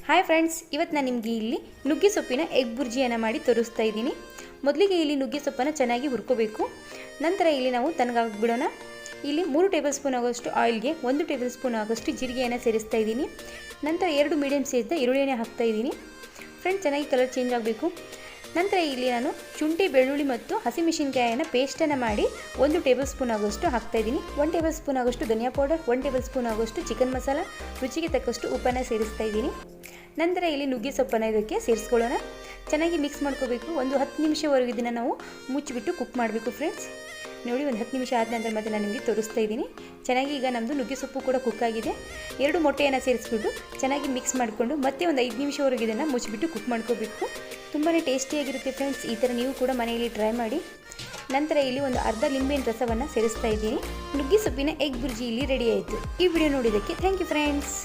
Hi friends, ಇವತ್ತು ನಾನು ನಿಮಗೆ ಇಲ್ಲಿ ನುಗ್ಗೆ ಸೊಪ್ಪಿನ ಎಗ್ ಬುರ್ಜಿಯನ್ನು ಮಾಡಿ ತೋರಿಸ್ತಾ ಇದ್ದೀನಿ. ಮೊದಲಿಗೆ ಇಲ್ಲಿ ನುಗ್ಗೆ ಸೊಪ್ಪನ್ನು ಚೆನ್ನಾಗಿ ಹುರ್ಕೋಬೇಕು. ನಂತರ ಇಲ್ಲಿ ನಾವು ತಣ್ಣಗಾಗ್ಬಿಡೋಣ. ಇಲ್ಲಿ 3 ಟೇಬಲ್ ಸ್ಪೂನ್ ಆಗೋಷ್ಟು ಆಯಿಲ್ಗೆ 1 ಟೇಬಲ್ ಸ್ಪೂನ್ ಆಗೋಷ್ಟು ಜೀರಿಗೆಯನ್ನು ಸೇರಿಸ್ತಾ ಇದ್ದೀನಿ. ನಂತರ 2 ಮೀಡಿಯಮ್ ಸೈಜ್ನ ಈರುಳ್ಳಿಯನ್ನು ಹಾಕ್ತಾ ಇದ್ದೀನಿ. ಫ್ರೆಂಡ್ಸ್, ಚೆನ್ನಾಗಿ ಕಲರ್ ಚೇಂಜ್ ಆಗಬೇಕು. ನಂತರ ಇಲ್ಲಿ ನಾನು ಶುಂಠಿ, ಬೆಳ್ಳುಳ್ಳಿ ಮತ್ತು ಹಸಿಮೆಣಸಿನಕಾಯಿಯನ್ನು ಪೇಸ್ಟನ್ನು ಮಾಡಿ 1 ಟೇಬಲ್ ಸ್ಪೂನ್ ಆಗೋಷ್ಟು ಹಾಕ್ತಾಯಿದ್ದೀನಿ. 1 ಟೇಬಲ್ ಸ್ಪೂನ್ ಆಗೋಷ್ಟು ಧನಿಯಾ ಪೌಡರ್, 1 ಟೇಬಲ್ ಸ್ಪೂನ್ ಆಗೋಷ್ಟು ಚಿಕನ್ ಮಸಾಲ, ರುಚಿಗೆ ತಕ್ಕಷ್ಟು ಉಪ್ಪನ್ನು ಸೇರಿಸ್ತಾ ಇದ್ದೀನಿ. ನಂತರ ಇಲ್ಲಿ ನುಗ್ಗೆ ಸೊಪ್ಪನ್ನು ಇದಕ್ಕೆ ಸೇರಿಸ್ಕೊಳ್ಳೋಣ. ಚೆನ್ನಾಗಿ ಮಿಕ್ಸ್ ಮಾಡ್ಕೋಬೇಕು. ಒಂದು 10 ನಿಮಿಷವರೆಗೂ ಇದನ್ನು ನಾವು ಮುಚ್ಚಿಬಿಟ್ಟು ಕುಕ್ ಮಾಡಬೇಕು. ಫ್ರೆಂಡ್ಸ್ ನೋಡಿ, ಒಂದು 10 ನಿಮಿಷ ಆದ ನಂತರ ಮತ್ತೆ ನಾನು ನಿಮಗೆ ತೋರಿಸ್ತಾ ಇದ್ದೀನಿ. ಚೆನ್ನಾಗಿ ಈಗ ನಮ್ಮದು ನುಗ್ಗೆ ಸೊಪ್ಪು ಕೂಡ ಕುಕ್ ಆಗಿದೆ. 2 ಮೊಟ್ಟೆಯನ್ನು ಸೇರಿಸ್ಬಿಟ್ಟು ಚೆನ್ನಾಗಿ ಮಿಕ್ಸ್ ಮಾಡಿಕೊಂಡು ಮತ್ತೆ ಒಂದು 5 ನಿಮಿಷವರೆಗೂ ಇದನ್ನು ಮುಚ್ಚಿಬಿಟ್ಟು ಕುಕ್ ಮಾಡ್ಕೋಬೇಕು. ತುಂಬಾ ಟೇಸ್ಟಿಯಾಗಿರುತ್ತೆ ಫ್ರೆಂಡ್ಸ್. ಈ ಥರ ನೀವು ಕೂಡ ಮನೆಯಲ್ಲಿ ಟ್ರೈ ಮಾಡಿ. ನಂತರ ಇಲ್ಲಿ ಒಂದು ಅರ್ಧ ಲಿಂಬೆಹಣ್ಣು ರಸವನ್ನು ಸೇರಿಸ್ತಾ ಇದ್ದೀನಿ. ನುಗ್ಗೆ ಸೊಪ್ಪಿನ ಎಗ್ ಬುರ್ಜಿ ಇಲ್ಲಿ ರೆಡಿ ಆಯಿತು. ಈ ವಿಡಿಯೋ ನೋಡಿದ್ದಕ್ಕೆ ಥ್ಯಾಂಕ್ ಯು ಫ್ರೆಂಡ್ಸ್.